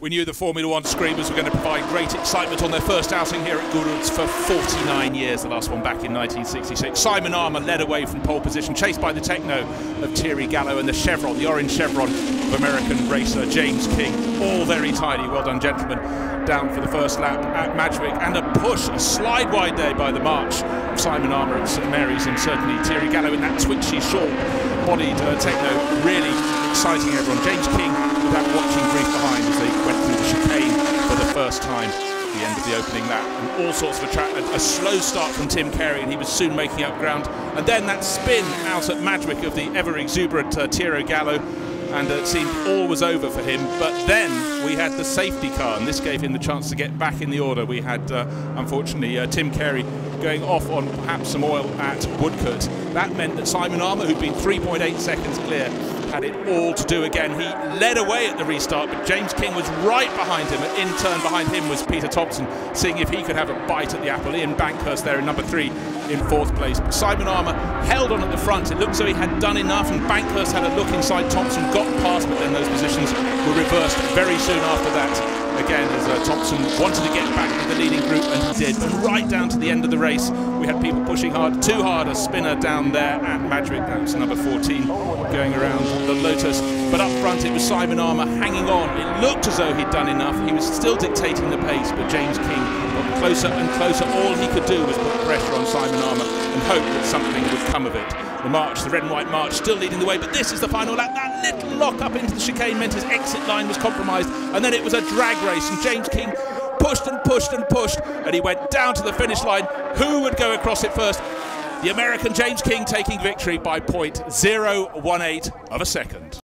We knew the Formula One Screamers were going to provide great excitement on their first outing here at Goodwood for 49 years, the last one back in 1966. Simon Armour led away from pole position, chased by the Techno of Thierry Gallo and the Chevron, the orange Chevron of American racer James King. All very tidy, well done gentlemen, down for the first lap at Madgwick. And a push, a slide wide there by the march of Simon Armour at St Mary's, and certainly Thierry Gallo in that twitchy, short-bodied Techno, really exciting everyone. James King with that watching brief behind as they went through the chicane for the first time at the end of the opening lap, and all sorts of a slow start from Tim Carey, and he was soon making up ground, and then that spin out at Madgwick of the ever exuberant Thierry Gallo, and it seemed all was over for him. But then we had the safety car, and this gave him the chance to get back in the order. We had unfortunately Tim Carey going off on perhaps some oil at Woodcote. That meant that Simon Armour, who'd been 3.8 seconds clear, had it all to do again. He led away at the restart, but James King was right behind him, and in turn behind him was Peter Thompson, seeing if he could have a bite at the apple. Ian Bankhurst there in number 3 in 4th place. But Simon Armour held on at the front. It looked as though he had done enough, and Bankhurst had a look inside. Thompson got past, but then those positions were reversed very soon after that. Again, as Thompson wanted to get back to the leading group, and he did. But right down to the end of the race, we had people pushing hard, too hard. A spinner down there at Madgwick, that's number 14, going around the Lotus. But up front, it was Simon Armour hanging on. It looked as though he'd done enough. He was still dictating the pace, but James King got closer and closer. All he could do was put pressure on Simon Armour and hope that something would come of it. The march, the red and white march, still leading the way, but this is the final lap. That little lock up into the chicane meant his exit line was compromised, and then it was a drag race, and James King pushed and pushed and pushed, and he went down to the finish line. Who would go across it first? The American James King taking victory by .018 of a second.